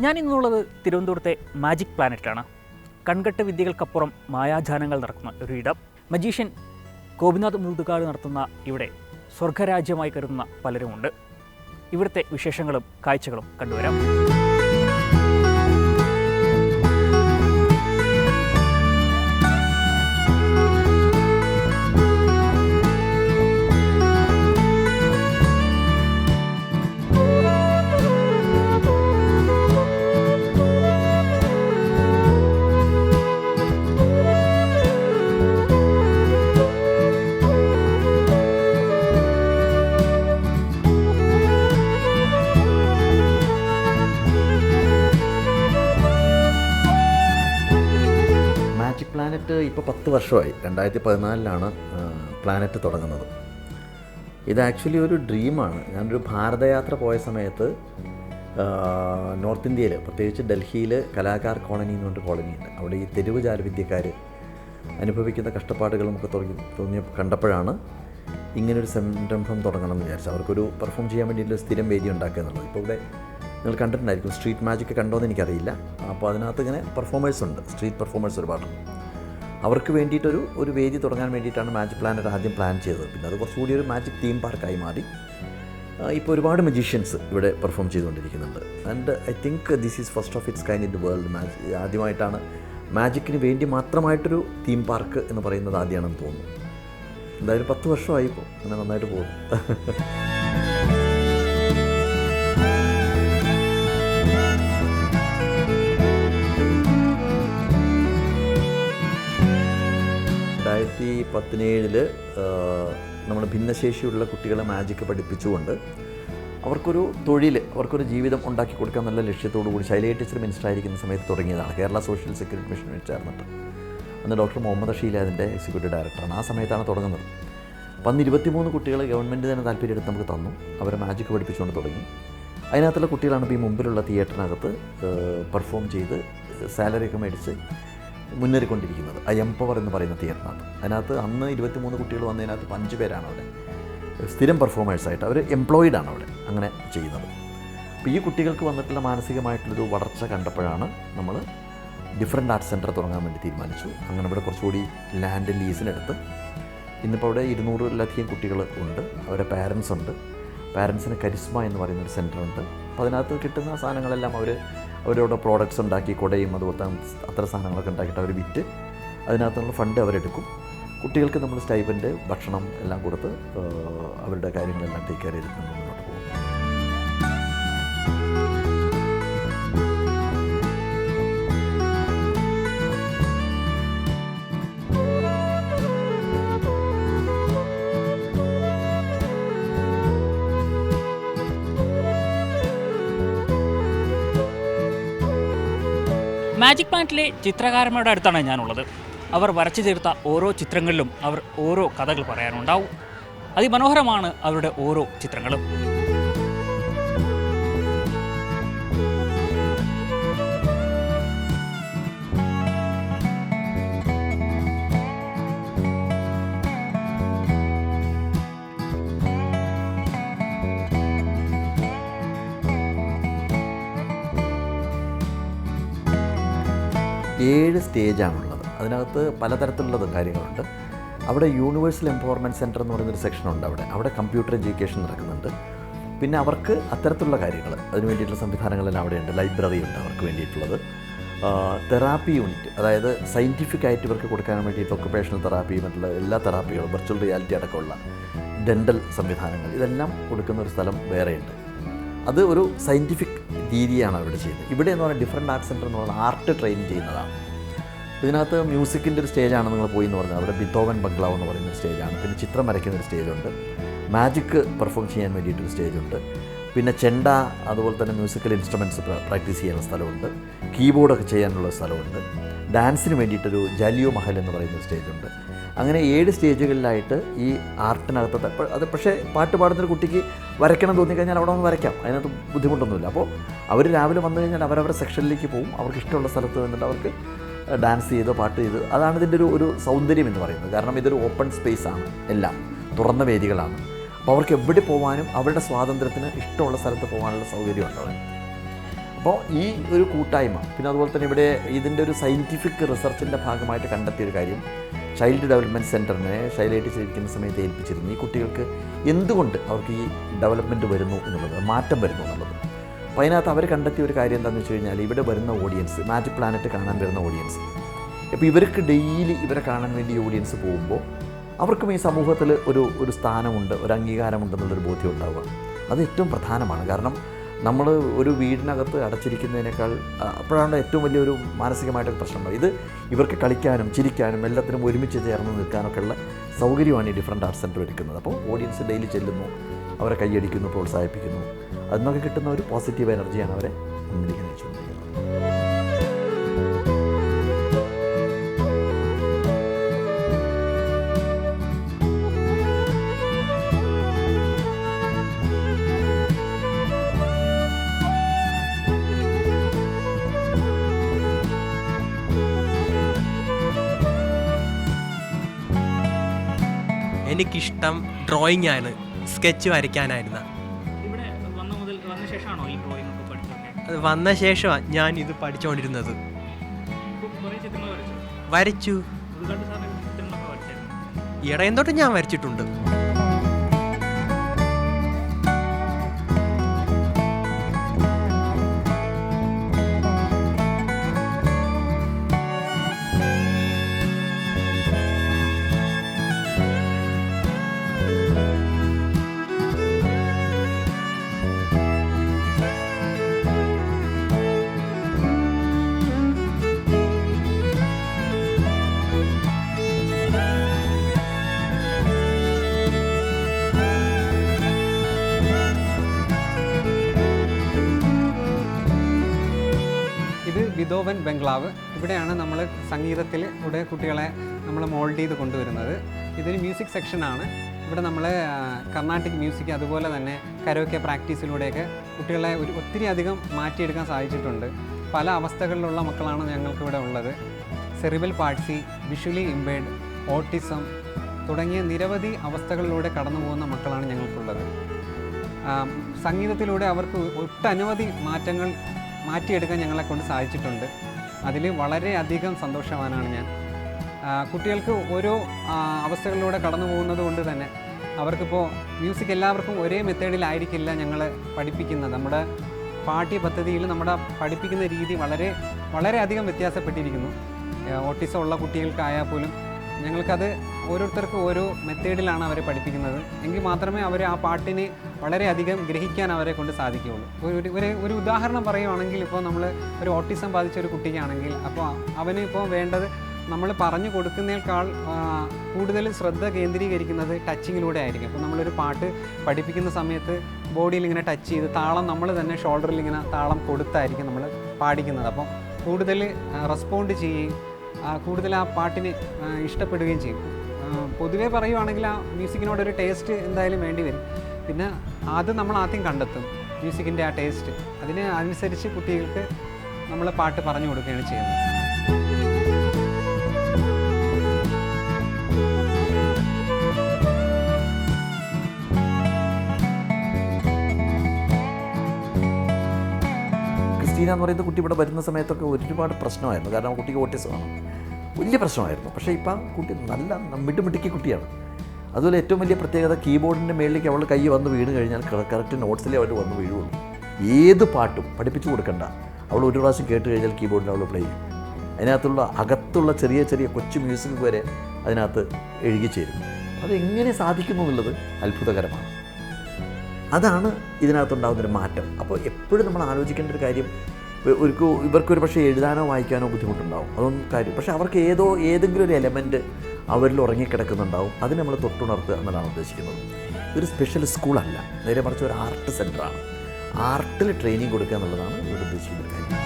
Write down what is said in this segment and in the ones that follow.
ഞാൻ ഇന്നുള്ളത് തിരുവനന്തപുരത്തെ മാജിക് പ്ലാനറ്റാണ്. കൺകെട്ട് വിദ്യകൾക്കപ്പുറം മായാജാലങ്ങൾ നടക്കുന്ന ഒരു ഇടം. മജീഷ്യൻ ഗോപിനാഥ് മുതുകാട് നടത്തുന്ന ഇവിടെ സ്വർഗരാജ്യമായി കരുതുന്ന പലരുമുണ്ട്. ഇവിടുത്തെ വിശേഷങ്ങളും കാഴ്ചകളും കണ്ടുവരാം. പ്ലാനറ്റ് ഇപ്പോൾ 10 വർഷമായി. 2014 പ്ലാനറ്റ് തുടങ്ങുന്നത്. ഇത് ആക്ച്വലി ഒരു ഡ്രീമാണ്. ഞാനൊരു ഭാരതയാത്ര പോയ സമയത്ത് നോർത്ത് ഇന്ത്യയിൽ, പ്രത്യേകിച്ച് ഡൽഹിയിൽ കലാകാർ കോളനി എന്ന് പറഞ്ഞൊരു കോളനിയുണ്ട്. അവിടെ ഈ തെരുവ് ജാലവിദ്യക്കാർ അനുഭവിക്കുന്ന കഷ്ടപ്പാടുകളും ഒക്കെ കണ്ടപ്പോഴാണ് ഇങ്ങനൊരു സംരംഭം തുടങ്ങണം എന്ന് വിചാരിച്ചത്. അവർക്കൊരു പെർഫോം ചെയ്യാൻ വേണ്ടിയിട്ട് സ്ഥിരം വേദി ഉണ്ടാക്കുക എന്നുള്ളത്. ഇപ്പോൾ ഇവിടെ നിങ്ങൾ കണ്ടിട്ടുണ്ടായിരിക്കും, സ്ട്രീറ്റ് മാജിക് കണ്ടോയെന്ന് എനിക്കറിയില്ല. അപ്പോൾ അതിനകത്ത് ഇങ്ങനെ പെർഫോമേഴ്സ് ഉണ്ട്, സ്ട്രീറ്റ് പെർഫോമേഴ്സ് ഒരുപാട്. അവർക്ക് വേണ്ടിയിട്ടൊരു വേദി തുടങ്ങാൻ വേണ്ടിയിട്ടാണ് മാജിക് പ്ലാനറ്റ് ആദ്യം പ്ലാൻ ചെയ്തത്. പിന്നെ അത് കുറച്ചുകൂടി ഒരു മാജിക് തീം പാർക്കായി മാറി. ഇപ്പോൾ ഒരുപാട് മജീഷ്യൻസ് ഇവിടെ പെർഫോം ചെയ്തുകൊണ്ടിരിക്കുന്നുണ്ട്. And I think this is first of its kind in the world. ആദ്യമായിട്ടാണ് മാജിക്കിന് വേണ്ടി മാത്രമായിട്ടൊരു തീം പാർക്ക് എന്ന് പറയുന്നത് ആദ്യമാണെന്ന് തോന്നുന്നു. എന്തായാലും 10 വർഷമായി ഇപ്പോൾ അങ്ങനെ നന്നായിട്ട് പോകുന്നു. രണ്ടായിരത്തി 2017 നമ്മൾ ഭിന്നശേഷിയുള്ള കുട്ടികളെ മാജിക്ക് പഠിപ്പിച്ചുകൊണ്ട് അവർക്കൊരു തൊഴിൽ, അവർക്കൊരു ജീവിതം ഉണ്ടാക്കി കൊടുക്കാൻ നല്ല ലക്ഷ്യത്തോടു കൂടി ശൈലജ ടീച്ചർ മിനിസ്റ്റർ ആയിരിക്കുന്ന സമയത്ത് തുടങ്ങിയതാണ്. കേരള സോഷ്യൽ സെക്യൂരിറ്റി മിഷനുമായി ചേർന്നിട്ട്. അന്ന് ഡോക്ടർ മുഹമ്മദ് അഷീൽ അതിൻ്റെ എക്സിക്യൂട്ടീവ് ഡയറക്ടറാണ്. ആ സമയത്താണ് തുടങ്ങുന്നത്. അപ്പം അന്ന് 23 കുട്ടികളെ ഗവൺമെൻറ് തന്നെ താല്പര്യം എടുത്ത് നമുക്ക് തന്നു. അവരെ മാജിക്ക് പഠിപ്പിച്ചുകൊണ്ട് തുടങ്ങി. അതിനകത്തുള്ള കുട്ടികളാണ് ഇപ്പോൾ ഈ മുമ്പിലുള്ള തിയേറ്ററിനകത്ത് പെർഫോം ചെയ്ത് സാലറിയൊക്കെ മേടിച്ച് മുന്നേറിക്കൊണ്ടിരിക്കുന്നത്. എംപവർ എന്ന് പറയുന്ന തിയേറ്ററിനകത്ത്. അതിനകത്ത് അന്ന് 23 കുട്ടികൾ വന്നതിനകത്ത് 5 പേരാണ് അവിടെ സ്ഥിരം പെർഫോമേഴ്സായിട്ട്. അവർ എംപ്ലോയിഡാണ് അവിടെ അങ്ങനെ ചെയ്യുന്നത്. അപ്പോൾ ഈ കുട്ടികൾക്ക് വന്നിട്ടുള്ള മാനസികമായിട്ടുള്ളൊരു വളർച്ച കണ്ടപ്പോഴാണ് നമ്മൾ ഡിഫറെൻ്റ് ആർട്സ് സെൻറ്റർ തുടങ്ങാൻ വേണ്ടി തീരുമാനിച്ചു. അങ്ങനെ ഇവിടെ കുറച്ചുകൂടി ലാൻഡ് ലീസിനെടുത്ത് ഇന്നിപ്പോൾ അവിടെ 200-ലധികം കുട്ടികൾ ഉണ്ട്. അവരുടെ പാരൻസ് ഉണ്ട്. പാരൻസിന് കരിസ്മ എന്ന് പറയുന്നൊരു സെൻറ്ററുണ്ട്. അപ്പോൾ അതിനകത്ത് കിട്ടുന്ന സാധനങ്ങളെല്ലാം അവരവിടെ പ്രോഡക്റ്റ്സ് ഉണ്ടാക്കി, കുടയും അതുപോലത്തെ അത്തരം സാധനങ്ങളൊക്കെ ഉണ്ടാക്കിയിട്ട് അവർ വിറ്റ് അതിനകത്തുള്ള ഫണ്ട് അവരെടുക്കും. കുട്ടികൾക്ക് നമ്മൾ സ്റ്റൈപ്പൻഡ്, ഭക്ഷണം എല്ലാം കൊടുത്ത് അവരുടെ കാര്യങ്ങളെല്ലാം ടേക്ക് കെയർ ചെയ്തിട്ട് നമ്മൾ മുന്നോട്ട് പോകും. മാജിക് പ്ലാനറ്റിലെ ചിത്രകാരന്മാരുടെ അടുത്താണ് ഞാനുള്ളത്. അവർ വരച്ചു തീർത്ത ഓരോ ചിത്രങ്ങളിലും അവർ ഓരോ കഥകൾ പറയാനുണ്ടാവും. അതിമനോഹരമാണ് അവരുടെ ഓരോ ചിത്രങ്ങളും. ഏഴ് സ്റ്റേജാണുള്ളത്. അതിനകത്ത് പലതരത്തിലുള്ള കാര്യങ്ങളുണ്ട്. അവിടെ യൂണിവേഴ്സൽ എംപവർമെൻറ്റ് സെൻറ്റർ എന്ന് പറയുന്നൊരു സെക്ഷനുണ്ട്. അവിടെ കമ്പ്യൂട്ടർ എഡ്യൂക്കേഷൻ നടക്കുന്നുണ്ട്. പിന്നെ അവർക്ക് അത്തരത്തിലുള്ള കാര്യങ്ങൾ, അതിന് വേണ്ടിയിട്ടുള്ള സംവിധാനങ്ങളെല്ലാം അവിടെയുണ്ട്. ലൈബ്രറി ഉണ്ട് അവർക്ക് വേണ്ടിയിട്ടുള്ളത്. തെറാപ്പി യൂണിറ്റ്, അതായത് സയൻറ്റിഫിക് ആയിട്ട് ഇവർക്ക് കൊടുക്കാൻ വേണ്ടിയിട്ട് ഒക്കുപേഷണൽ തെറാപ്പി, മറ്റുള്ള എല്ലാ തെറാപ്പികളും, വെർച്വൽ റിയാലിറ്റി അടക്കമുള്ള ഡെൻ്റൽ സംവിധാനങ്ങൾ, ഇതെല്ലാം കൊടുക്കുന്ന ഒരു സ്ഥലം വേറെയുണ്ട്. അത് ഒരു സയൻറ്റിഫിക് രീതിയാണ് അവിടെ ചെയ്യുന്നത്. ഇവിടെ എന്ന് പറഞ്ഞാൽ ഡിഫറെൻ്റ് ആർട്ട് സെൻറ്റർ എന്ന് പറഞ്ഞാൽ ആർട്ട് ട്രെയിൻ ചെയ്യുന്നതാണ്. ഇതിനകത്ത് മ്യൂസിക്കിൻ്റെ ഒരു സ്റ്റേജാണ് നിങ്ങൾ പോയി എന്ന് പറഞ്ഞാൽ. അവിടെ ബിത്തോവൻ ബംഗ്ലാവ് എന്ന് പറയുന്ന ഒരു സ്റ്റേജാണ്. പിന്നെ ചിത്രം വരയ്ക്കുന്നൊരു സ്റ്റേജുണ്ട്. മാജിക് പെർഫോം ചെയ്യാൻ വേണ്ടിയിട്ടൊരു സ്റ്റേജുണ്ട്. പിന്നെ ചെണ്ട, അതുപോലെ തന്നെ മ്യൂസിക്കൽ ഇൻസ്ട്രുമെൻറ്റ്സ് പ്രാക്ടീസ് ചെയ്യാനുള്ള സ്ഥലമുണ്ട്. കീബോർഡൊക്കെ ചെയ്യാനുള്ള സ്ഥലമുണ്ട്. ഡാൻസിന് വേണ്ടിയിട്ടൊരു ജാലിയോ മഹൽ എന്ന് പറയുന്നൊരു സ്റ്റേജുണ്ട്. അങ്ങനെ 7 സ്റ്റേജുകളിലായിട്ട് ഈ ആർട്ടിനകത്ത് അത് പക്ഷേ പാട്ട് പാടുന്നൊരു കുട്ടിക്ക് വരയ്ക്കണം തോന്നിക്കഴിഞ്ഞാൽ അവിടെ ഒന്ന് വരയ്ക്കാം. അതിനകത്ത് ബുദ്ധിമുട്ടൊന്നുമില്ല. അപ്പോൾ അവർ രാവിലെ വന്നു കഴിഞ്ഞാൽ അവരവരുടെ സെക്ഷനിലേക്ക് പോകും. അവർക്ക് ഇഷ്ടമുള്ള സ്ഥലത്ത് നിന്നിട്ട് അവർക്ക് ഡാൻസ് ചെയ്തോ പാട്ട് ചെയ്ത്, അതാണ് ഇതിൻ്റെ ഒരു സൗന്ദര്യം എന്ന് പറയുന്നത്. കാരണം ഇതൊരു ഓപ്പൺ സ്പേസാണ്, എല്ലാം തുറന്ന വേദികളാണ്. അപ്പോൾ അവർക്ക് എവിടെ പോകാനും അവരുടെ സ്വാതന്ത്ര്യത്തിന് ഇഷ്ടമുള്ള സ്ഥലത്ത് പോകാനുള്ള സൗകര്യം ഉണ്ടാവും. അപ്പോൾ ഈ ഒരു കൂട്ടായ്മ, പിന്നെ അതുപോലെ തന്നെ ഇവിടെ ഇതിൻ്റെ ഒരു സയൻറ്റിഫിക് റിസർച്ചിൻ്റെ ഭാഗമായിട്ട് കണ്ടെത്തിയൊരു കാര്യം, ചൈൽഡ് ഡെവലപ്മെൻറ്റ് സെൻറ്ററിനെ ശൈലയായിട്ട് ചെയ്തിരിക്കുന്ന സമയത്ത് ഏൽപ്പിച്ചിരുന്നു ഈ കുട്ടികൾക്ക് എന്തുകൊണ്ട് അവർക്ക് ഈ ഡെവലപ്മെൻറ്റ് വരുന്നു എന്നുള്ളത്, മാറ്റം വരുന്നു എന്നുള്ളത്. അപ്പോൾ അതിനകത്ത് അവർ കണ്ടെത്തിയ ഒരു കാര്യം എന്താണെന്ന് വെച്ച് കഴിഞ്ഞാൽ, ഇവിടെ വരുന്ന ഓഡിയൻസ്, മാജിക് പ്ലാനറ്റ് കാണാൻ വരുന്ന ഓഡിയൻസ്, ഇപ്പോൾ ഇവർക്ക് ഡെയിലി ഇവരെ കാണാൻ വേണ്ടി ഓഡിയൻസ് പോകുമ്പോൾ അവർക്കും ഈ സമൂഹത്തിൽ ഒരു സ്ഥാനമുണ്ട്, ഒരു അംഗീകാരമുണ്ടെന്നുള്ളൊരു ബോധ്യം ഉണ്ടാവുക. അത് ഏറ്റവും പ്രധാനമാണ്. കാരണം നമ്മൾ ഒരു വീടിനകത്ത് അടച്ചിരിക്കുന്നതിനേക്കാൾ അപ്പോഴാണ് ഏറ്റവും വലിയൊരു മാനസികമായിട്ടൊരു പ്രശ്നമുണ്ടാവും. ഇത് ഇവർക്ക് കളിക്കാനും ചിരിക്കാനും എല്ലാത്തിനും ഒരുമിച്ച് ചേർന്ന് നിൽക്കാനൊക്കെ ഉള്ള സൗകര്യമാണ് ഈ ഡിഫറൻറ്റ് ആർട്സ് സെൻറ്റർ ഒരുക്കുന്നത്. അപ്പോൾ ഓഡിയൻസ് ഡെയിലി ചെല്ലുന്നു, അവരെ കൈയടിക്കുന്നു, പ്രോത്സാഹിപ്പിക്കുന്നു. അതിനൊക്കെ കിട്ടുന്ന ഒരു പോസിറ്റീവ് എനർജിയാണ് അവരെ മുന്നിലേക്ക് നയിച്ചുകൊണ്ടിരിക്കുന്നത്. എനിക്കിഷ്ടം ഡ്രോയിങ് ആണ്, സ്കെച്ച് വരയ്ക്കാനായിരുന്നു. ഇവിടെ വന്ന ശേഷമാണോ ഈ ഡ്രോയിങ് ഒക്കെ പഠിച്ചത്? അത് വന്ന ശേഷമാണ് ഞാൻ ഇത് പഠിച്ചുകൊണ്ടിരുന്നത്. വരച്ചു, ഇടയം തൊട്ട് ഞാൻ വരച്ചിട്ടുണ്ട്. ബിതോവൻ ബംഗ്ലാവ്. ഇവിടെയാണ് നമ്മൾ സംഗീതത്തിൽ ഇവിടെ കുട്ടികളെ നമ്മൾ മോൾഡ് ചെയ്ത് കൊണ്ടുവരുന്നത്. ഇതൊരു മ്യൂസിക് സെക്ഷനാണ്. ഇവിടെ നമ്മൾ കർണാട്ടിക് മ്യൂസിക് അതുപോലെ തന്നെ കരോക്കെ പ്രാക്ടീസിലൂടെയൊക്കെ കുട്ടികളെ ഒത്തിരി അധികം മാറ്റിയെടുക്കാൻ സാധിച്ചിട്ടുണ്ട്. പല അവസ്ഥകളിലുള്ള മക്കളാണ് ഞങ്ങൾക്കിവിടെ ഉള്ളത്. Cerebral palsy, visually impaired, autism തുടങ്ങിയ നിരവധി അവസ്ഥകളിലൂടെ കടന്നു പോകുന്ന മക്കളാണ് ഞങ്ങൾക്കുള്ളത്. സംഗീതത്തിലൂടെ അവർക്ക് ഒട്ടനവധി മാറ്റങ്ങൾ മാറ്റിയെടുക്കാൻ ഞങ്ങളെക്കൊണ്ട് സാധിച്ചിട്ടുണ്ട്. അതിൽ വളരെയധികം സന്തോഷവാനാണ് ഞാൻ. കുട്ടികൾക്ക് ഓരോ അവസ്ഥകളിലൂടെ കടന്നു പോകുന്നത് കൊണ്ട് തന്നെ അവർക്കിപ്പോൾ മ്യൂസിക് എല്ലാവർക്കും ഒരേ മെത്തേഡിലായിരിക്കില്ല ഞങ്ങൾ പഠിപ്പിക്കുന്നത്. നമ്മുടെ പാഠ്യപദ്ധതിയിൽ നമ്മുടെ പഠിപ്പിക്കുന്ന രീതി വളരെയധികം വ്യത്യാസപ്പെട്ടിരിക്കുന്നു. ഓട്ടിസം ഉള്ള കുട്ടികൾക്കായാൽ പോലും ഞങ്ങൾക്കത് ഓരോരുത്തർക്കും ഓരോ മെത്തേഡിലാണ് അവരെ പഠിപ്പിക്കുന്നത്. എങ്കിൽ മാത്രമേ അവർ ആ പാട്ടിനെ വളരെയധികം ഗ്രഹിക്കാൻ അവരെ കൊണ്ട് സാധിക്കുകയുള്ളൂ. ഒരു ഉദാഹരണം പറയുകയാണെങ്കിൽ, ഇപ്പോൾ നമ്മൾ ഒരു ഓട്ടിസം ബാധിച്ച ഒരു കുട്ടിക്കാണെങ്കിൽ അപ്പോൾ അവന് ഇപ്പോൾ വേണ്ടത് നമ്മൾ പറഞ്ഞു കൊടുക്കുന്നതിനേക്കാൾ കൂടുതൽ ശ്രദ്ധ കേന്ദ്രീകരിക്കുന്നത് ടച്ചിങ്ങിലൂടെ ആയിരിക്കും. അപ്പോൾ നമ്മളൊരു പാട്ട് പഠിപ്പിക്കുന്ന സമയത്ത് ബോഡിയിൽ ഇങ്ങനെ ടച്ച് ചെയ്ത് താളം നമ്മൾ തന്നെ ഷോൾഡറിൽ ഇങ്ങനെ താളം കൊടുത്തായിരിക്കും നമ്മൾ പാടിക്കുന്നത്. അപ്പോൾ കൂടുതൽ റെസ്പോണ്ട് ചെയ്യുകയും കൂടുതൽ ആ പാട്ടിന് ഇഷ്ടപ്പെടുകയും ചെയ്യും. പൊതുവേ പറയുവാണെങ്കിൽ ആ മ്യൂസിക്കിനോടൊരു ടേസ്റ്റ് എന്തായാലും വേണ്ടി വരും. പിന്നെ അത് നമ്മൾ ആദ്യം കണ്ടെത്തും മ്യൂസിക്കിൻ്റെ ആ ടേസ്റ്റ്. അതിനനുസരിച്ച് കുട്ടികൾക്ക് നമ്മൾ പാട്ട് പറഞ്ഞു കൊടുക്കുകയാണ് ചെയ്യുന്നത്. ക്രിസ്റ്റീന എന്ന് പറയുന്ന കുട്ടി ഇവിടെ വരുന്ന സമയത്തൊക്കെ ഒരുപാട് പ്രശ്നമായിരുന്നു. കാരണം കുട്ടിക്ക് ഓട്ടിസമാണ്, വലിയ പ്രശ്നമായിരുന്നു. പക്ഷേ ഇപ്പം കുട്ടി നല്ല മിടുമിടുക്കി കുട്ടിയാണ്. അതുപോലെ ഏറ്റവും വലിയ പ്രത്യേകത, കീബോർഡിൻ്റെ മേളിലേക്ക് അവൾ കൈ വന്ന് വീണ് കഴിഞ്ഞാൽ കറക്റ്റ് നോട്ട്സിലേ അവർ വന്ന് വീഴുള്ളൂ. ഏത് പാട്ടും പഠിപ്പിച്ചു കൊടുക്കണ്ട, അവൾ ഒരു പ്രാവശ്യം കേട്ട് കഴിഞ്ഞാൽ കീബോർഡിൽ അവൾ പ്ലേ ചെയ്യും. അതിനകത്തുള്ള അകത്തുള്ള ചെറിയ ചെറിയ കൊച്ചു മ്യൂസിക് വരെ അതിനകത്ത് എഴുകിച്ചേരും. അതെങ്ങനെ സാധിക്കുന്നു എന്നുള്ളത് അത്ഭുതകരമാണ്. അതാണ് ഇതിനകത്തുണ്ടാകുന്നൊരു മാറ്റം. അപ്പോൾ എപ്പോഴും നമ്മൾ ആലോചിക്കേണ്ട ഒരു കാര്യം, ഇവർക്കൊരു പക്ഷേ എഴുതാനോ വായിക്കാനോ ബുദ്ധിമുട്ടുണ്ടാവും, അതൊന്നും കാര്യം. പക്ഷേ അവർക്ക് ഏതെങ്കിലും ഒരു എലമെൻറ്റ് അവരിൽ ഉറങ്ങിക്കിടക്കുന്നുണ്ടാവും. അതിന് നമ്മൾ തൊട്ടുണർത്തുക എന്നതാണ് ഉദ്ദേശിക്കുന്നത്. ഇതൊരു സ്പെഷ്യൽ സ്കൂളല്ല, നേരെ മറിച്ച് ഒരു ആർട്ട് സെൻ്ററാണ്. ആർട്ടിൽ ട്രെയിനിങ് കൊടുക്കുക എന്നുള്ളതാണ് ഇവിടെ ഉദ്ദേശിക്കുന്ന ഒരു കാര്യം.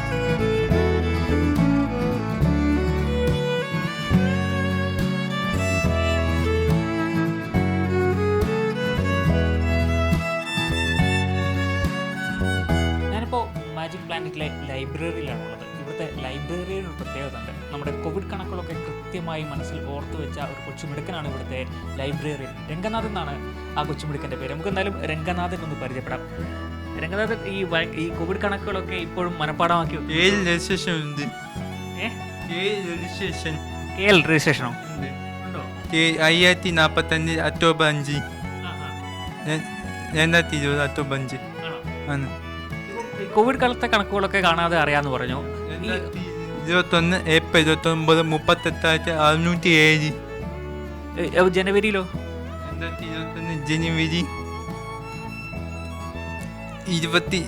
മാജിക് പ്ലാനറ്റിലെ ലൈബ്രറിയിലാണുള്ളത്. ഇവിടുത്തെ ലൈബ്രറിയുടെ ഒരു പ്രത്യേകത ഉണ്ട്. നമ്മുടെ കോവിഡ് കണക്കുകളൊക്കെ കൃത്യമായി മനസ്സിൽ ഓർത്തു വെച്ച ഒരു കൊച്ചുമിടുക്കനാണ് ഇവിടുത്തെ ലൈബ്രറിയൻ. രംഗനാഥൻ എന്നാണ് ആ കൊച്ചുമിടുക്കൻ്റെ പേര്. നമുക്ക് എന്തായാലും രംഗനാഥൻ ഒന്ന് പരിചയപ്പെടാം. രംഗനാഥ് ഈ കോവിഡ് കണക്കുകളൊക്കെ ഇപ്പോഴും മനപ്പാടമാക്കി വെക്കും. 7 രജിസ്ട്രേഷൻ ഉണ്ട്. ഏ? 7 രജിസ്ട്രേഷൻ KL രജിസ്ട്രേഷനോ ഉണ്ട്. ഉണ്ടോ? 5045 ഒക്ടോബർ 5 ആ, ആ. 2020 ഒക്ടോബർ 5 ആണോ? ആണ്. ഈ കോവിഡ് കാലത്തെ കണക്കുകളൊക്കെ കാണാതെ അറിയാമെന്ന് പറഞ്ഞു. ഈ 2021 ഏപ്രിൽ 29 38,607. ജനുവരിയിലോ 2021 ജനുവരി 28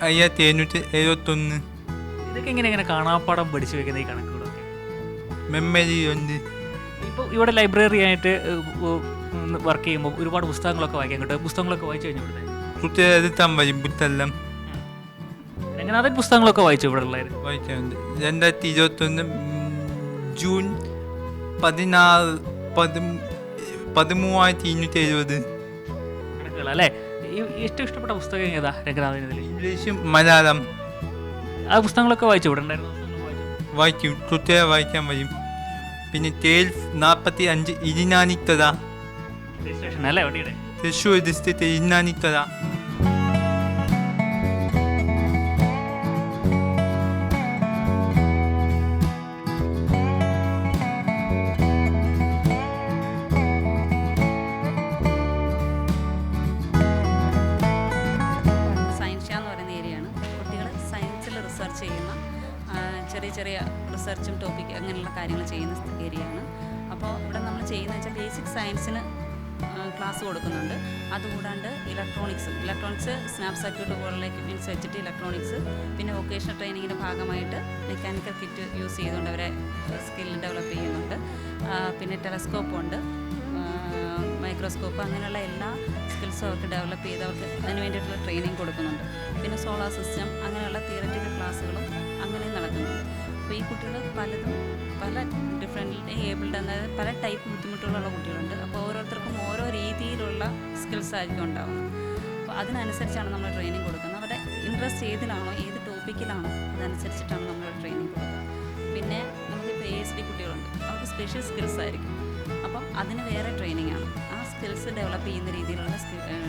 5771. ഇതൊക്കെ എങ്ങനെ കാണാപ്പാടം പഠിച്ചു വെക്കുന്ന ഈ കണക്കുകളൊക്കെ? മെമ്മറി ഉണ്ട്. ഇപ്പോൾ ഇവിടെ ലൈബ്രറി ആയിട്ട് വർക്ക് ചെയ്യുമ്പോൾ ഒരുപാട് പുസ്തകങ്ങളൊക്കെ വായിക്കാൻ കിട്ടും. പുസ്തകങ്ങളൊക്കെ വായിച്ചു കഴിഞ്ഞു ഇവിടുത്തെ കുട്ടികളെ എടുത്താൽ മതി ബുക്കെല്ലാം രംഗനാഥൻ പുസ്തകങ്ങളൊക്കെ വായിച്ചു ഇവിടെ ഉള്ളവർ? വായിക്കാറുണ്ട്. 2021 ജൂൺ 16 13,270 കണക്കുകൾ അല്ലേ? ഏറ്റവും ഇഷ്ടപ്പെട്ട പുസ്തകം ഏതാ രംഗനാഥൻ ഇതിൽ? ഇംഗ്ലീഷും മലയാളം ആ പുസ്തകങ്ങളൊക്കെ വായിച്ചു ഇവിടെ ഉണ്ടായിരുന്ന പുസ്തകങ്ങൾ വായിച്ചു? വായിക്കും. കുട്ടികളെ വായിക്കാൻ വരും. പിന്നെ 45 ഇരിഞ്ഞാനിത്തറ, രജിസ്ട്രേഷൻ അല്ലേ വണ്ടിയുടെ? തൃശ്ശൂർ ഡിസ്ട്രിക്ട് ഇരിഞ്ഞാനിത്തറ. സയൻഷ്യ എന്ന് പറയുന്ന ഏരിയയാണ്. കുട്ടികൾ സയൻസിൽ റിസർച്ച് ചെയ്യുന്ന ചെറിയ റിസർച്ചും ടോപ്പിക് അങ്ങനെയുള്ള കാര്യങ്ങൾ ചെയ്യുന്ന ഏരിയയാണ്. അപ്പോൾ ഇവിടെ നമ്മൾ ചെയ്യുന്നത് വെച്ചാൽ ബേസിക് സയൻസിന് ക്ലാസ് കൊടുക്കുന്നുണ്ട്. അതുകൂടാണ്ട് ഇലക്ട്രോണിക്സ് സ്നാപ്പ് സർക്യൂട്ട് പോലുള്ള എക്യുപ്മെൻറ്റ്സ് വെച്ചിട്ട് ഇലക്ട്രോണിക്സ്, പിന്നെ വൊക്കേഷണൽ ട്രെയിനിങ്ങിൻ്റെ ഭാഗമായിട്ട് മെക്കാനിക്കൽ കിറ്റ് യൂസ് ചെയ്തുകൊണ്ട് അവരെ സ്കിൽ ഡെവലപ്പ് ചെയ്യുന്നുണ്ട്. പിന്നെ ടെലസ്കോപ്പുണ്ട്, മൈക്രോസ്കോപ്പ്, അങ്ങനെയുള്ള എല്ലാ സ്കിൽസും അവർക്ക് ഡെവലപ്പ് ചെയ്ത് അവർക്ക് അതിന് വേണ്ടിയിട്ടുള്ള ട്രെയിനിങ് കൊടുക്കുന്നുണ്ട്. പിന്നെ സോളാർ സിസ്റ്റം അങ്ങനെയുള്ള തിയററ്റിക്കൽ ക്ലാസ്സുകളും അങ്ങനെയും നടക്കുന്നുണ്ട്. അപ്പോൾ ഈ കുട്ടികൾ പല ഡിഫറെൻ്റ് ഏബിൾഡ്, അതായത് പല ടൈപ്പ് ബുദ്ധിമുട്ടുകളുള്ള കുട്ടികളുണ്ട്. അപ്പോൾ ഓരോരുത്തർക്കും ഓരോ രീതിയിലുള്ള സ്കിൽസ് ആയിരിക്കും ഉണ്ടാകുന്നത്. അപ്പോൾ അതിനനുസരിച്ചാണ് നമ്മൾ ട്രെയിനിങ് കൊടുക്കുന്നത്. അവരുടെ ഇൻട്രസ്റ്റ് ഏതിലാണോ, ഏത് ടോപ്പിക്കിലാണോ അതനുസരിച്ചിട്ടാണ് നമ്മൾ ട്രെയിനിങ് കൊടുക്കുന്നത്. പിന്നെ നമുക്കിപ്പോൾ ASD കുട്ടികളുണ്ട്, അവർക്ക് സ്പെഷ്യൽ സ്കിൽസ് ആയിരിക്കും. അപ്പം അതിന് വേറെ ട്രെയിനിങ് ആണ്. ആ സ്കിൽസ് ഡെവലപ്പ് ചെയ്യുന്ന രീതിയിലുള്ള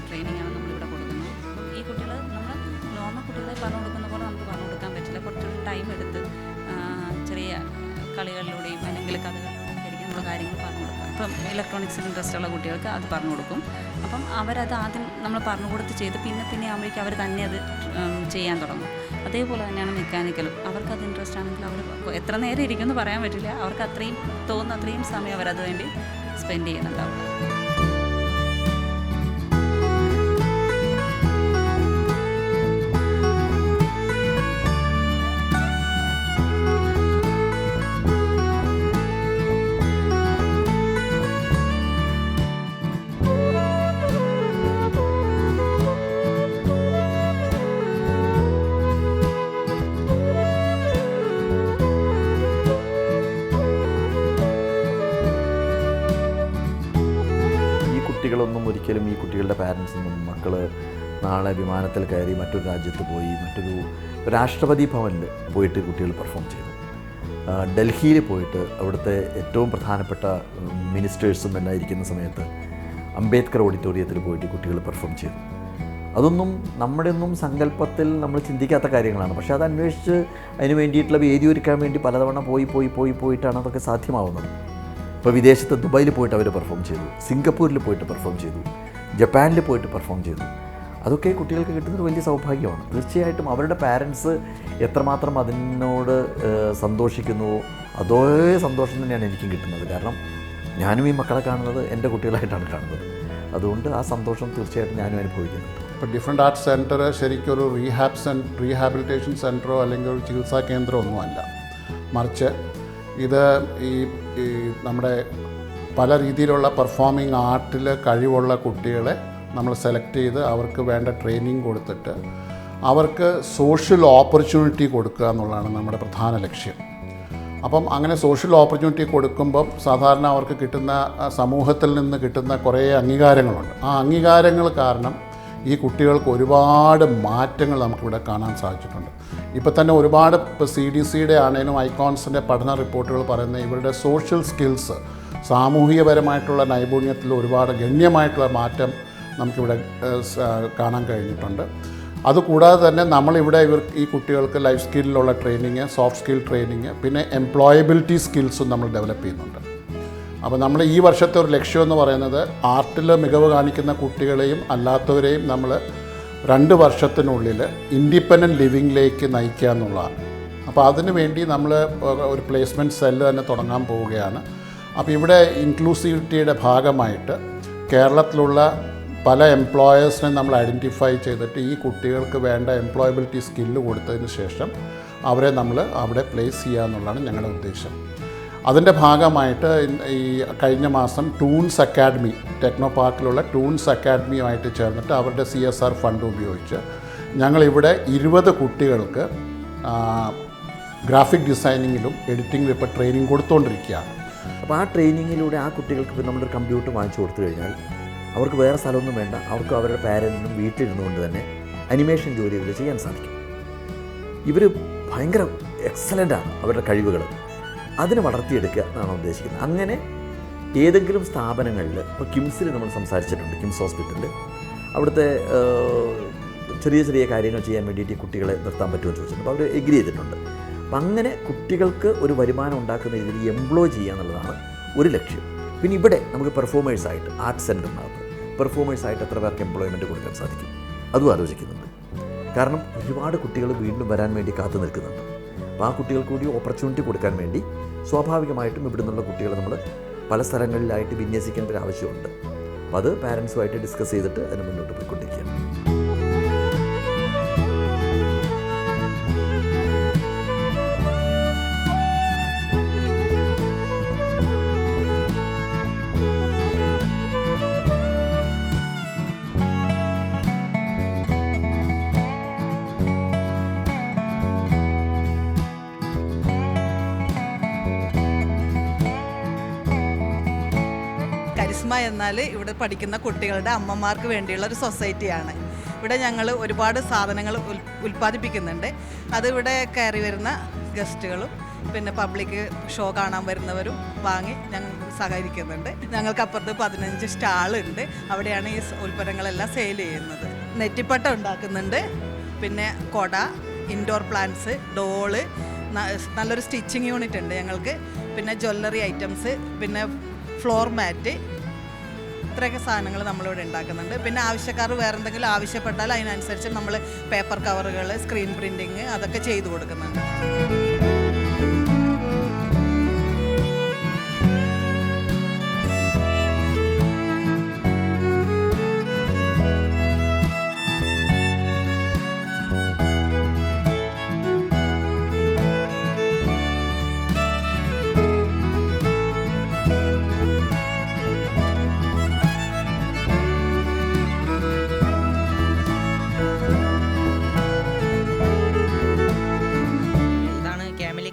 ട്രെയിനിങ് ആണ് നമ്മളിവിടെ കൊടുക്കുന്നത്. അപ്പം ഈ കുട്ടികൾ നമ്മൾ നോർമൽ കുട്ടികളെ പറഞ്ഞു കൊടുക്കുന്ന പോലെ നമുക്ക് പറഞ്ഞു കൊടുക്കാൻ പറ്റില്ല. കുറച്ചൊരു ടൈം എടുത്ത് ചെറിയ കളികളിലൂടെയും അല്ലെങ്കിൽ കഥകളിലൂടെയും ആയിരിക്കും നമ്മൾ കാര്യങ്ങൾ പറഞ്ഞു കൊടുക്കുക. ഇപ്പം ഇലക്ട്രോണിക്സിൽ ഇൻട്രസ്റ്റ് ഉള്ള കുട്ടികൾക്ക് അത് പറഞ്ഞു കൊടുക്കും. അപ്പം അവരത് ആദ്യം നമ്മൾ പറഞ്ഞു കൊടുത്ത് ചെയ്ത് പിന്നെ ആകുമ്പോഴേക്കും അവർ തന്നെ അത് ചെയ്യാൻ തുടങ്ങും. അതേപോലെ തന്നെയാണ് മെക്കാനിക്കലും. അവർക്കത് ഇൻട്രസ്റ്റ് ആണെങ്കിൽ അവർ എത്ര നേരം ഇരിക്കുമെന്ന് പറയാൻ പറ്റില്ല. അവർക്ക് അത്രയും സമയം അവരത് വേണ്ടി സ്പെൻഡ് ചെയ്യുന്നുണ്ടാവും. കുട്ടികളൊന്നും ഒരിക്കലും ഈ കുട്ടികളുടെ പാരൻസൊന്നും മക്കൾ നാളെ വിമാനത്തിൽ കയറി മറ്റൊരു രാജ്യത്ത് പോയി മറ്റൊരു രാഷ്ട്രപതി ഭവനിൽ പോയിട്ട് കുട്ടികൾ പെർഫോം ചെയ്തു. ഡൽഹിയിൽ പോയിട്ട് അവിടുത്തെ ഏറ്റവും പ്രധാനപ്പെട്ട മിനിസ്റ്റേഴ്സും എല്ലാം ഇരിക്കുന്ന സമയത്ത് അംബേദ്കർ ഓഡിറ്റോറിയത്തിൽ പോയിട്ട് കുട്ടികൾ പെർഫോം ചെയ്തു. അതൊന്നും നമ്മുടെയൊന്നും സങ്കല്പത്തിൽ നമ്മൾ ചിന്തിക്കാത്ത കാര്യങ്ങളാണ്. പക്ഷേ അത് അന്വേഷിച്ച് അതിന് വേണ്ടിയിട്ടുള്ള വേദി ഒരുക്കാൻ വേണ്ടി പലതവണ പോയിട്ടാണ് അതൊക്കെ സാധ്യമാവുന്നത്. ഇപ്പോൾ വിദേശത്ത് ദുബായിൽ പോയിട്ട് അവർ പെർഫോം ചെയ്തു, സിംഗപ്പൂരിൽ പോയിട്ട് പെർഫോം ചെയ്തു, ജപ്പാനിൽ പോയിട്ട് പെർഫോം ചെയ്തു. അതൊക്കെ കുട്ടികൾക്ക് കിട്ടുന്നൊരു വലിയ സൗഭാഗ്യമാണ്. തീർച്ചയായിട്ടും അവരുടെ പാരൻസ് എത്രമാത്രം അതിനോട് സന്തോഷിക്കുന്നുവോ അതേ സന്തോഷം തന്നെയാണ് എനിക്കും കിട്ടുന്നത്. കാരണം ഞാനും ഈ മക്കളെ കാണുന്നത് എൻ്റെ കുട്ടികളായിട്ടാണ് കാണുന്നത്. അതുകൊണ്ട് ആ സന്തോഷം തീർച്ചയായിട്ടും ഞാനും അനുഭവിക്കുന്നുണ്ട്. ഇപ്പോൾ ഡിഫറെൻ്റ് ആർട്സ് സെൻറ്റർ ശരിക്കും ഒരു റീഹാബിലിറ്റേഷൻ സെൻറ്ററോ അല്ലെങ്കിൽ ഒരു ചികിത്സാ കേന്ദ്രമോ ഒന്നുമല്ല. മറിച്ച് ഇത് ഈ നമ്മുടെ പല രീതിയിലുള്ള പെർഫോമിംഗ് ആർട്ടിൽ കഴിവുള്ള കുട്ടികളെ നമ്മൾ സെലക്ട് ചെയ്ത് അവർക്ക് വേണ്ട ട്രെയിനിങ് കൊടുത്തിട്ട് അവർക്ക് സോഷ്യൽ ഓപ്പർച്യൂണിറ്റി കൊടുക്കുക എന്നുള്ളതാണ് നമ്മുടെ പ്രധാന ലക്ഷ്യം. അപ്പം അങ്ങനെ സോഷ്യൽ ഓപ്പർച്യൂണിറ്റി കൊടുക്കുമ്പം സാധാരണ അവർക്ക് കിട്ടുന്ന സമൂഹത്തിൽ നിന്ന് കിട്ടുന്ന കുറേ അംഗീകാരങ്ങളുണ്ട്. ആ അംഗീകാരങ്ങൾ കാരണം ഈ കുട്ടികൾക്ക് ഒരുപാട് മാറ്റങ്ങൾ നമുക്കിവിടെ കാണാൻ സാധിച്ചിട്ടുണ്ട്. ഇപ്പോൾ തന്നെ ഒരുപാട് ഇപ്പോൾ CDCയുടെ ആണെങ്കിലും ഐക്കോൺസിൻ്റെ പഠന റിപ്പോർട്ടുകൾ പറയുന്ന ഇവരുടെ സോഷ്യൽ സ്കിൽസ്, സാമൂഹികപരമായിട്ടുള്ള നൈപുണ്യത്തിൽ ഒരുപാട് ഗണ്യമായിട്ടുള്ള മാറ്റം നമുക്കിവിടെ കാണാൻ കഴിഞ്ഞിട്ടുണ്ട്. അതുകൂടാതെ തന്നെ നമ്മളിവിടെ ഈ കുട്ടികൾക്ക് ലൈഫ് സ്കില്ലിലുള്ള ട്രെയിനിങ്, സോഫ്റ്റ് സ്കിൽ ട്രെയിനിങ്, പിന്നെ എംപ്ലോയബിലിറ്റി സ്കിൽസും നമ്മൾ ഡെവലപ്പ് ചെയ്യുന്നുണ്ട്. അപ്പോൾ നമ്മൾ ഈ വർഷത്തെ ഒരു ലക്ഷ്യമെന്ന് പറയുന്നത് ആർട്ടിൽ മികവ് കാണിക്കുന്ന കുട്ടികളെയും അല്ലാത്തവരെയും നമ്മൾ 2 വർഷത്തിനുള്ളിൽ ഇൻഡിപെൻഡൻറ്റ് ലിവിങ്ങിലേക്ക് നയിക്കുക എന്നുള്ളതാണ്. അപ്പോൾ അതിനു വേണ്ടി നമ്മൾ ഒരു പ്ലേസ്മെൻറ്റ് സെല്ല് തന്നെ തുടങ്ങാൻ പോവുകയാണ്. അപ്പോൾ ഇവിടെ ഇൻക്ലൂസിവിറ്റിയുടെ ഭാഗമായിട്ട് കേരളത്തിലുള്ള പല എംപ്ലോയേഴ്സിനെ നമ്മൾ ഐഡൻറ്റിഫൈ ചെയ്തിട്ട് ഈ കുട്ടികൾക്ക് വേണ്ട എംപ്ലോയബിലിറ്റി സ്കില്ല് കൊടുത്തതിന് ശേഷം അവരെ നമ്മൾ അവിടെ പ്ലേസ് ചെയ്യുക എന്നുള്ളതാണ് ഞങ്ങളുടെ ഉദ്ദേശം. അതിൻ്റെ ഭാഗമായിട്ട് ഈ കഴിഞ്ഞ മാസം ടൂൺസ് അക്കാഡമി, ടെക്നോ പാർക്കിലുള്ള ടൂൺസ് അക്കാഡമിയുമായിട്ട് ചേർന്നിട്ട് അവരുടെ CSR ഫണ്ട് ഉപയോഗിച്ച് ഞങ്ങളിവിടെ 20 കുട്ടികൾക്ക് ഗ്രാഫിക് ഡിസൈനിങ്ങിലും എഡിറ്റിങ്ങിലും ഇപ്പോൾ ട്രെയിനിങ് കൊടുത്തുകൊണ്ടിരിക്കുകയാണ്. അപ്പോൾ ആ ട്രെയിനിങ്ങിലൂടെ ആ കുട്ടികൾക്ക് ഇപ്പോൾ നമ്മളൊരു കമ്പ്യൂട്ടർ വാങ്ങിച്ചു കൊടുത്തു കഴിഞ്ഞാൽ അവർക്ക് വേറെ സ്ഥലമൊന്നും വേണ്ട, അവർക്ക് അവരുടെ പാരൻറ്റിനും വീട്ടിലിരുന്നുകൊണ്ട് തന്നെ അനിമേഷൻ ജോലികൾ ചെയ്യാൻ സാധിക്കും. ഇവർ ഭയങ്കര എക്സലൻ്റാണ് അവരുടെ കഴിവുകൾ, അതിന് വളർത്തിയെടുക്കുക എന്നാണ് ഉദ്ദേശിക്കുന്നത്. അങ്ങനെ ഏതെങ്കിലും സ്ഥാപനങ്ങളിൽ, ഇപ്പോൾ കിംസിൽ നമ്മൾ സംസാരിച്ചിട്ടുണ്ട്, കിംസ് ഹോസ്പിറ്റലിൽ അവിടുത്തെ ചെറിയ ചെറിയ കാര്യങ്ങൾ ചെയ്യാൻ വേണ്ടിയിട്ട് ഈ കുട്ടികളെ നിർത്താൻ പറ്റുമെന്ന് ചോദിച്ചിട്ടുണ്ട്. അപ്പോൾ അവർ എഗ്രി ചെയ്തിട്ടുണ്ട്. അപ്പം അങ്ങനെ കുട്ടികൾക്ക് ഒരു വരുമാനം ഉണ്ടാക്കുന്ന രീതിയിൽ എംപ്ലോയ് ചെയ്യുക എന്നുള്ളതാണ് ഒരു ലക്ഷ്യം. പിന്നെ ഇവിടെ നമുക്ക് പെർഫോമേഴ്സായിട്ട് ആർട്ട് സെൻറ്ററിനകത്ത് പെർഫോമേഴ്സായിട്ട് എത്ര പേർക്ക് എംപ്ലോയ്മെൻറ്റ് കൊടുക്കാൻ സാധിക്കും, അതും ആലോചിക്കുന്നുണ്ട്. കാരണം ഒരുപാട് കുട്ടികൾ വീണ്ടും വരാൻ വേണ്ടി കാത്തു നിൽക്കുന്നുണ്ട്. അപ്പോൾ ആ കുട്ടികൾക്ക് കൂടി ഓപ്പർച്യൂണിറ്റി കൊടുക്കാൻ വേണ്ടി സ്വാഭാവികമായിട്ടും ഇവിടെ നിന്നുള്ള കുട്ടികളെ നമ്മൾ പല സ്ഥലങ്ങളിലായിട്ട് വിന്യസിക്കേണ്ട ഒരു ആവശ്യമുണ്ട്. അപ്പോൾ അത് പാരൻസുമായിട്ട് ഡിസ്കസ് ചെയ്തിട്ട് അതിന് മുന്നോട്ട് പോയിക്കൊണ്ടിരിക്കുകയാണ്. കരിസ്മ എന്നാൽ ഇവിടെ പഠിക്കുന്ന കുട്ടികളുടെ അമ്മമാർക്ക് വേണ്ടിയുള്ള ഒരു സൊസൈറ്റിയാണ്. ഇവിടെ ഞങ്ങൾ ഒരുപാട് സാധനങ്ങൾ ഉൽപ്പാദിപ്പിക്കുന്നുണ്ട്. അതിവിടെ കയറി വരുന്ന ഗസ്റ്റുകളും പിന്നെ പബ്ലിക് ഷോ കാണാൻ വരുന്നവരും വാങ്ങി ഞങ്ങൾ സഹകരിക്കുന്നുണ്ട്. ഞങ്ങൾക്ക് അപ്പുറത്ത് 15 സ്റ്റാളുണ്ട്. അവിടെയാണ് ഈ ഉൽപ്പന്നങ്ങളെല്ലാം സെയിൽ ചെയ്യുന്നത്. നെറ്റിപ്പട്ട ഉണ്ടാക്കുന്നുണ്ട്, പിന്നെ കൊട, ഇൻഡോർ പ്ലാന്റ്സ്, ഡോള്, നല്ലൊരു സ്റ്റിച്ചിങ് യൂണിറ്റ് ഉണ്ട് ഞങ്ങൾക്ക്, പിന്നെ ജ്വല്ലറി ഐറ്റംസ്, പിന്നെ ഫ്ലോർ മാറ്റ്, ഇത്രയൊക്കെ സാധനങ്ങൾ നമ്മളിവിടെ ഉണ്ടാക്കുന്നുണ്ട്. പിന്നെ ആവശ്യക്കാർ വേറെ എന്തെങ്കിലും ആവശ്യപ്പെട്ടാൽ അതിനനുസരിച്ച് നമ്മൾ പേപ്പർ കവറുകൾ, സ്ക്രീൻ പ്രിൻറ്റിങ് അതൊക്കെ ചെയ്തു കൊടുക്കുന്നുണ്ട്.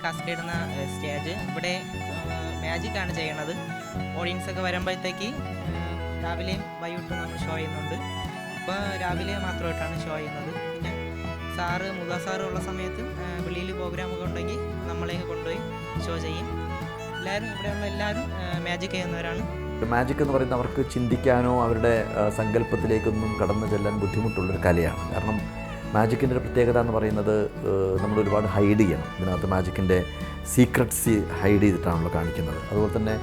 കാസ്കേഡ് എന്ന സ്റ്റേജ് ഇവിടെ മാജിക്കാണ് ചെയ്യണത്. ഓഡിയൻസൊക്കെ വരുമ്പോഴത്തേക്ക് രാവിലെയും വൈകിട്ടും നമ്മൾ ഷോ ചെയ്യുന്നുണ്ട്. ഇപ്പോൾ രാവിലെ മാത്രമായിട്ടാണ് ഷോ ചെയ്യുന്നത്. പിന്നെ മുതാ സാറ് ഉള്ള സമയത്ത് വെളിയിൽ പ്രോഗ്രാമൊക്കെ ഉണ്ടെങ്കിൽ നമ്മളെയൊക്കെ കൊണ്ടുപോയി ഷോ ചെയ്യും. എല്ലാവരും ഇവിടെയുള്ള എല്ലാവരും മാജിക് ചെയ്യുന്നവരാണ്. മാജിക് എന്ന് പറയുന്നത് അവർക്ക് ചിന്തിക്കാനോ അവരുടെ സങ്കല്പത്തിലേക്കൊന്നും കടന്നു ചെല്ലാൻ ബുദ്ധിമുട്ടുള്ളൊരു കലയാണ്. കാരണം മാജിക്കിൻ്റെ ഒരു പ്രത്യേകത എന്ന് പറയുന്നത് നമ്മൾ ഒരുപാട് ഹൈഡ് ചെയ്യണം. ഇതിനകത്ത് മാജിക്കിൻ്റെ സീക്രട്സ് ഹൈഡ് ചെയ്തിട്ടാണല്ലോ കാണിക്കുന്നത്. അതുപോലെ തന്നെ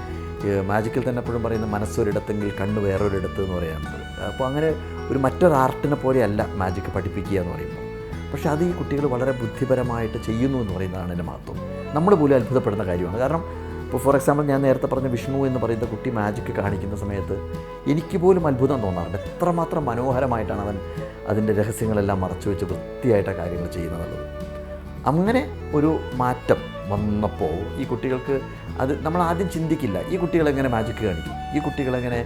മാജിക്കിൽ തന്നെ എപ്പോഴും പറയുന്നത് മനസ്സൊരിടത്തെങ്കിൽ കണ്ണ് വേറൊരിടത്ത് എന്ന് പറയാറുണ്ട്. അപ്പോൾ അങ്ങനെ ഒരു മറ്റൊരു ആർട്ടിനെ പോലെയല്ല മാജിക്ക് പഠിപ്പിക്കുക എന്ന് പറയുമ്പോൾ. പക്ഷേ അത് ഈ കുട്ടികൾ വളരെ ബുദ്ധിപരമായിട്ട് ചെയ്യുന്നു എന്ന് പറയുന്നതാണ് എൻ്റെ മഹത്വം. നമ്മൾ പോലും അത്ഭുതപ്പെടുന്ന കാര്യമാണ്. കാരണം ഇപ്പോൾ ഫോർ എക്സാമ്പിൾ ഞാൻ നേരത്തെ പറഞ്ഞ വിഷ്ണു എന്ന് പറയുന്ന കുട്ടി മാജിക്ക് കാണിക്കുന്ന സമയത്ത് എനിക്ക് പോലും അത്ഭുതം തോന്നാറുണ്ട്. എത്രമാത്രം മനോഹരമായിട്ടാണ് അവൻ അതിൻ്റെ രഹസ്യങ്ങളെല്ലാം മറച്ചു വെച്ച് വൃത്തിയായിട്ട് കാര്യങ്ങൾ ചെയ്യുന്നത്. അങ്ങനെ ഒരു മാറ്റം വന്നപ്പോൾ ഈ കുട്ടികൾക്ക് അത് നമ്മൾ ആദ്യം ചിന്തിക്കില്ല, ഈ കുട്ടികളെങ്ങനെ മാജിക്ക് കാണിക്കും, ഈ കുട്ടികളെങ്ങനെ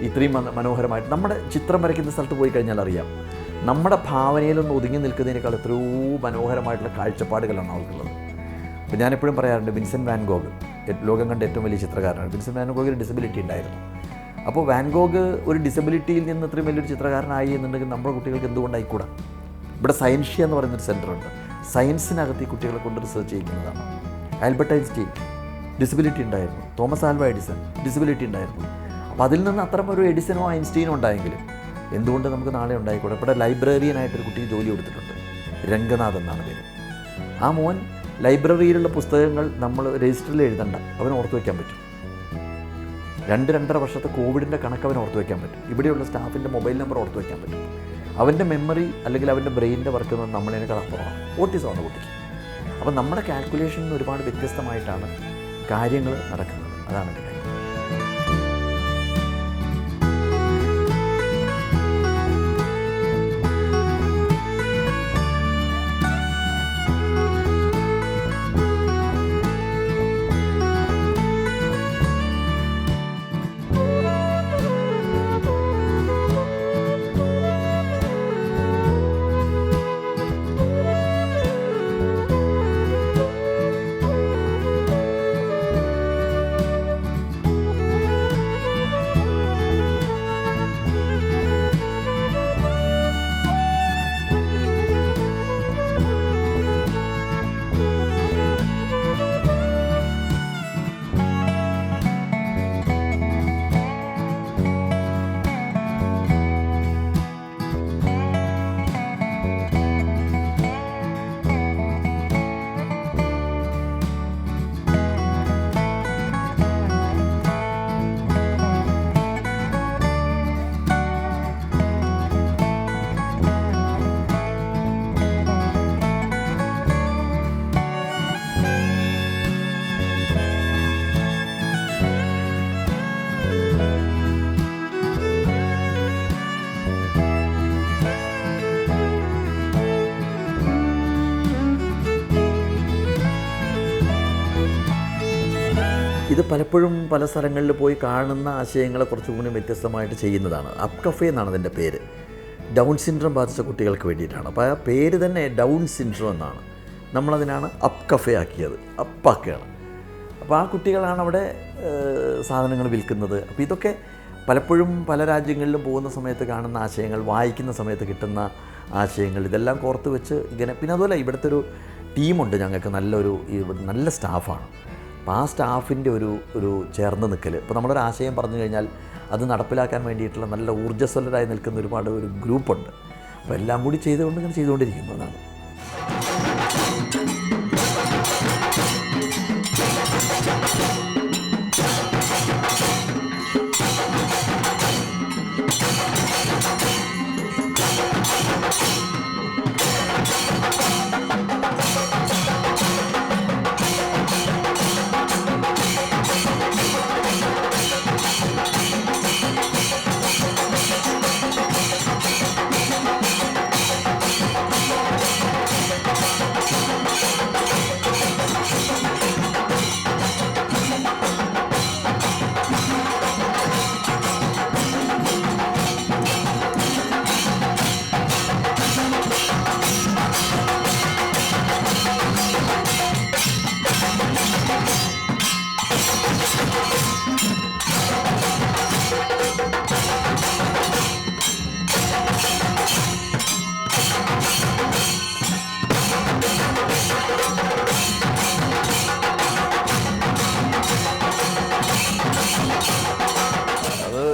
ഇത്രയും മനോഹരമായിട്ട്. നമ്മുടെ ചിത്രം വരയ്ക്കുന്ന സ്ഥലത്ത് പോയി കഴിഞ്ഞാൽ അറിയാം, നമ്മുടെ ഭാവനയിലൊന്ന് ഒതുങ്ങി നിൽക്കുന്നതിനേക്കാൾ എത്രയോ മനോഹരമായിട്ടുള്ള കാഴ്ചപ്പാടുകളാണ് അവർക്കുള്ളത്. അപ്പോൾ ഞാനെപ്പോഴും പറയാറുണ്ട്, വിൻസെൻ്റ് വാൻ ഗോഗ് ലോകം കണ്ട ഏറ്റവും വലിയ ചിത്രകാരനാണ്. വിൻസെൻ്റ് വാൻ ഗോഗിന് ഡിസബിലിറ്റി ഉണ്ടായിരുന്നു. അപ്പോൾ വാൻ ഗോഗ് ഒരു ഡിസബിലിറ്റിയിൽ നിന്ന് ഇത്രയും വലിയൊരു ചിത്രകാരനായി എന്നുണ്ടെങ്കിൽ നമ്മുടെ കുട്ടികൾക്ക് എന്തുകൊണ്ടായിക്കൂടാ? ഇവിടെ സയൻഷ്യ എന്ന് പറയുന്നൊരു സെൻ്ററുണ്ട്. സയൻസിനകത്ത് ഈ കുട്ടികളെ കൊണ്ട് റിസർച്ച് ചെയ്യിക്കുന്നതാണ്. ആൽബർട്ട് ഐൻസ്റ്റീൻ ഡിസബിലിറ്റി ഉണ്ടായിരുന്നു. തോമസ് ആൽവ എഡിസൺ ഡിസബിലിറ്റി ഉണ്ടായിരുന്നു. അപ്പോൾ അതിൽ നിന്ന് അത്തരം ഒരു എഡിസനോ ഐൻസ്റ്റീനോ ഉണ്ടായെങ്കിൽ എന്തുകൊണ്ട് നമുക്ക് നാളെ ഉണ്ടായിക്കൂടെ? ഇവിടെ ലൈബ്രറിയനായിട്ടൊരു കുട്ടിക്ക് ജോലി കൊടുത്തിട്ടുണ്ട്, രംഗനാഥ് എന്നാണ് പേര്. ആ മോൻ ലൈബ്രറിയിലുള്ള പുസ്തകങ്ങൾ നമ്മൾ രജിസ്റ്ററിൽ എഴുതണ്ട, അവന് ഓർത്ത് വയ്ക്കാൻ പറ്റും. 2-2.5 വർഷത്തെ കോവിഡിൻ്റെ കണക്ക് അവന് ഓർത്ത് വയ്ക്കാൻ പറ്റും. ഇവിടെയുള്ള സ്റ്റാഫിൻ്റെ മൊബൈൽ നമ്പർ ഓർത്ത് വയ്ക്കാൻ പറ്റും. അവൻ്റെ മെമ്മറി അല്ലെങ്കിൽ അവൻ്റെ ബ്രെയിനിൻ്റെ വർക്ക് എന്ന് നമ്മളതിനേക്കാൾ അപ്പുറമാണ്. ഓട്ടിസമാണ് കുട്ടിക്ക്. അപ്പം നമ്മുടെ കാൽക്കുലേഷനിൽ ഒരുപാട് വ്യത്യസ്തമായിട്ടാണ് കാര്യങ്ങൾ നടക്കുന്നത്. അതാണ് എൻ്റെ കാര്യം. ഇത് പലപ്പോഴും പല സ്ഥലങ്ങളിൽ പോയി കാണുന്ന ആശയങ്ങളെ കുറച്ചുകൂടി വ്യത്യസ്തമായിട്ട് ചെയ്യുന്നതാണ്. അപ്പ് കഫേ എന്നാണ് അതിൻ്റെ പേര്. ഡൗൺ സിൻഡ്രോം ബാധിച്ച കുട്ടികൾക്ക് വേണ്ടിയിട്ടാണ്. അപ്പോൾ ആ പേര് തന്നെ ഡൗൺ സിൻഡ്രോം എന്നാണ്. നമ്മളതിനാണ് അപ്പ് കഫേ ആക്കിയത്, അപ്പാക്കുകയാണ്. അപ്പോൾ ആ കുട്ടികളാണ് അവിടെ സാധനങ്ങൾ വിൽക്കുന്നത്. അപ്പോൾ ഇതൊക്കെ പലപ്പോഴും പല രാജ്യങ്ങളിലും പോകുന്ന സമയത്ത് കാണുന്ന ആശയങ്ങൾ, വായിക്കുന്ന സമയത്ത് കിട്ടുന്ന ആശയങ്ങൾ, ഇതെല്ലാം കോർത്ത് വെച്ച് ഇങ്ങനെ. പിന്നെ അതുപോലെ ഇവിടുത്തെ ഒരു ടീമുണ്ട് ഞങ്ങൾക്ക്, നല്ല സ്റ്റാഫാണ്. അപ്പോൾ ആ സ്റ്റാഫിൻ്റെ ഒരു ചേർന്ന് നിൽക്കൽ. ഇപ്പോൾ നമ്മളൊരു ആശയം പറഞ്ഞു കഴിഞ്ഞാൽ അത് നടപ്പിലാക്കാൻ വേണ്ടിയിട്ടുള്ള നല്ല ഊർജ്ജസ്വലരായി നിൽക്കുന്ന ഒരുപാട് ഒരു ഗ്രൂപ്പുണ്ട്. അപ്പോൾ എല്ലാം കൂടി ഇങ്ങനെ ചെയ്തുകൊണ്ടിരിക്കുന്നതാണ്.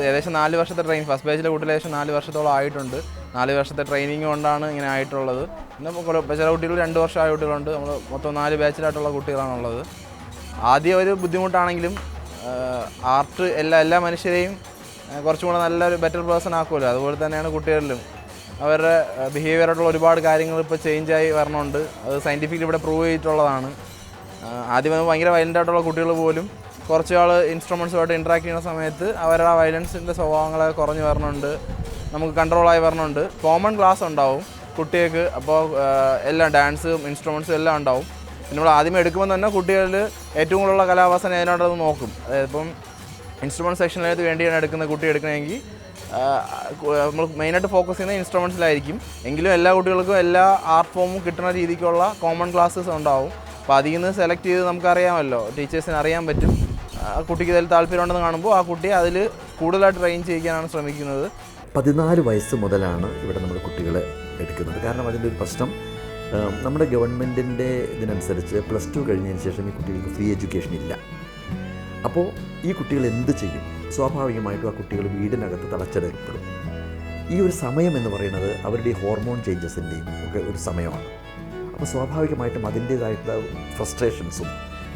ഏകദേശം 4 വർഷത്തെ ട്രെയിനിങ്, ഫസ്റ്റ് ബാച്ചിലെ കുട്ടികൾ ഏകദേശം 4 വർഷത്തോളം ആയിട്ടുണ്ട്. 4 വർഷത്തെ ട്രെയിനിങ് കൊണ്ടാണ് ഇങ്ങനെ ആയിട്ടുള്ളത്. പിന്നെ ചില കുട്ടികൾ 2 വർഷമായ കുട്ടികളുണ്ട്. നമ്മൾ മൊത്തം 4 ബാച്ചിലായിട്ടുള്ള കുട്ടികളാണുള്ളത്. ആദ്യം ഒരു ബുദ്ധിമുട്ടാണെങ്കിലും ആർട്ട് എല്ലാ മനുഷ്യരെയും കുറച്ചും കൂടെ നല്ലൊരു ബെറ്റർ പേഴ്സൺ ആക്കുമല്ലോ. അതുപോലെ തന്നെയാണ് കുട്ടികളിലും അവരുടെ ബിഹേവിയറായിട്ടുള്ള ഒരുപാട് കാര്യങ്ങൾ ഇപ്പോൾ ചേഞ്ചായി വരണമുണ്ട്. അത് സയൻറ്റിഫിക്കലി ഇവിടെ പ്രൂവ് ചെയ്തിട്ടുള്ളതാണ്. ആദ്യം ഭയങ്കര വയലൻ്റായിട്ടുള്ള കുട്ടികൾ പോലും കുറച്ച് ആൾ ഇൻസ്ട്രുമെൻസുമായിട്ട് ഇൻട്രാക്ട് ചെയ്യുന്ന സമയത്ത് അവരുടെ ആ വയലൻസിൻ്റെ സ്വഭാവങ്ങളൊക്കെ കുറഞ്ഞ് വരണുണ്ട്, നമുക്ക് കൺട്രോളായി വരണുണ്ട്. കോമൺ ക്ലാസ് ഉണ്ടാവും കുട്ടികൾക്ക്. അപ്പോൾ എല്ലാം ഡാൻസും ഇൻസ്ട്രുമെൻസും എല്ലാം ഉണ്ടാവും. പിന്നെ നമ്മൾ ആദ്യമേ എടുക്കുമ്പോൾ തന്നെ കുട്ടികളിൽ ഏറ്റവും കൂടുതലുള്ള കലാവാസന ഏതിനോടൊന്ന് നോക്കും. അതായത് ഇപ്പം ഇൻസ്ട്രുമെൻറ്റ് സെക്ഷനിലേക്ക് വേണ്ടിയാണ് എടുക്കുന്ന കുട്ടി എടുക്കണമെങ്കിൽ നമ്മൾ മെയിനായിട്ട് ഫോക്കസ് ചെയ്യുന്നത് ഇൻസ്ട്രുമെൻസിലായിരിക്കും. എങ്കിലും എല്ലാ കുട്ടികൾക്കും എല്ലാ ആർട്ട് ഫോമും കിട്ടുന്ന രീതിക്കുള്ള കോമൺ ക്ലാസ്സസ് ഉണ്ടാവും. അപ്പോൾ അതിൽ നിന്ന് സെലക്ട് ചെയ്ത് നമുക്കറിയാമല്ലോ, ടീച്ചേഴ്സിന് അറിയാൻ പറ്റും കുട്ടിക്ക് ഇതിൽ താല്പര്യമുണ്ടെന്ന് കാണുമ്പോൾ ആ കുട്ടിയെ അതിൽ കൂടുതലായിട്ട് ട്രെയിൻ ചെയ്യിക്കാനാണ് ശ്രമിക്കുന്നത്. 14 വയസ്സ് മുതലാണ് ഇവിടെ നമ്മൾ കുട്ടികളെ എടുക്കുന്നത്. കാരണം അതിൻ്റെ ഒരു പ്രശ്നം, നമ്മുടെ ഗവൺമെൻറ്റിൻ്റെ ഇതിനനുസരിച്ച് +2 കഴിഞ്ഞതിന് ശേഷം ഈ കുട്ടികൾക്ക് ഫ്രീ എഡ്യൂക്കേഷൻ ഇല്ല. അപ്പോൾ ഈ കുട്ടികൾ എന്ത് ചെയ്യും? സ്വാഭാവികമായിട്ടും ആ കുട്ടികൾ വീടിനകത്ത് തളച്ചെടുക്കപ്പെടും. ഈ ഒരു സമയം എന്ന് പറയുന്നത് അവരുടെ ഈ ഹോർമോൺ ചേഞ്ചസിൻ്റെയും ഒക്കെ ഒരു സമയമാണ്. അപ്പോൾ സ്വാഭാവികമായിട്ടും അതിൻ്റേതായിട്ടുള്ള ഫ്രസ്ട്രേഷൻസും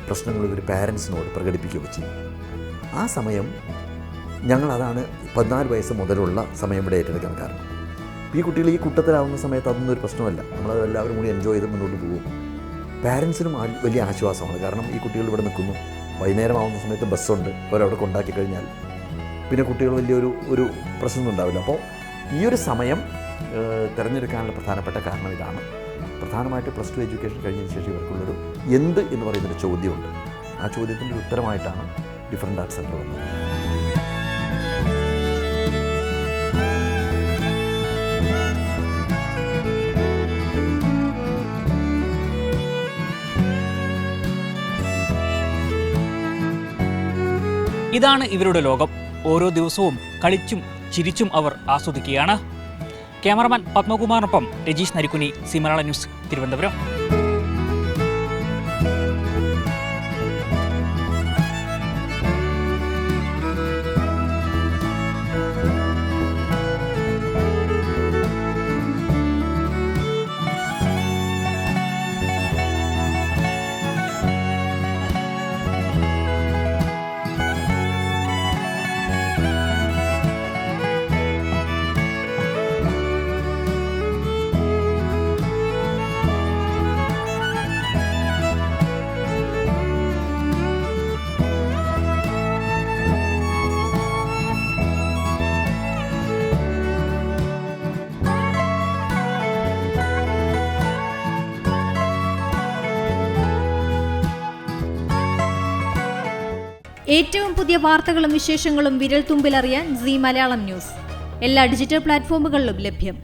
പ്രശ്നങ്ങളും ഇവർ പാരൻസിനോട് പ്രകടിപ്പിക്കുകയൊക്കെ ചെയ്യും. ആ സമയം ഞങ്ങളതാണ് 14 വയസ്സ് മുതലുള്ള സമയം ഇവിടെ ഏറ്റെടുക്കാൻ കാരണം. ഈ കുട്ടികൾ ഈ കുട്ടത്തിലാവുന്ന സമയത്ത് അതൊന്നും ഒരു പ്രശ്നമല്ല. നമ്മളത് എല്ലാവരും കൂടി എൻജോയ് ചെയ്ത് മുന്നോട്ട് പോകും. പാരൻസിനും വലിയ ആശ്വാസമാണ്. കാരണം ഈ കുട്ടികൾ ഇവിടെ നിൽക്കുന്നു, വൈകുന്നേരമാവുന്ന സമയത്ത് ബസ്സുണ്ട്, അവരവിടെ കൊണ്ടാക്കി കഴിഞ്ഞാൽ പിന്നെ കുട്ടികൾ വലിയൊരു പ്രശ്നമൊന്നും ഉണ്ടാവില്ല. അപ്പോൾ ഈ ഒരു സമയം തിരഞ്ഞെടുക്കാനുള്ള പ്രധാനപ്പെട്ട കാരണം ഇതാണ്. പ്രധാനമായിട്ട് +2 എഡ്യൂക്കേഷൻ കഴിഞ്ഞതിന് ശേഷം ഇവർക്കുള്ളൊരു എന്ത് എന്ന് പറയുന്നൊരു ചോദ്യമുണ്ട്. ആ ചോദ്യത്തിൻ്റെ ഒരു ഉത്തരമായിട്ടാണ് ഡിഫറൻറ്റ് ആർട്സ് സെൻറ്റർ വന്നത്. ഇതാണ് ഇവരുടെ ലോകം. ഓരോ ദിവസവും കളിച്ചും ചിരിച്ചും അവർ ആസ്വദിക്കുകയാണ്. ക്യാമറമാൻ പത്മകുമാറിനൊപ്പം രജീഷ് നരിക്കുനി, സി മലയാളം ന്യൂസ്, തിരുവനന്തപുരം. ഏറ്റവും പുതിയ വാർത്തകളും വിശേഷങ്ങളും വിരൽ തുമ്പിലറിയാൻ സി മലയാളം ന്യൂസ് എല്ലാ ഡിജിറ്റൽ പ്ലാറ്റ്ഫോമുകളിലും ലഭ്യം.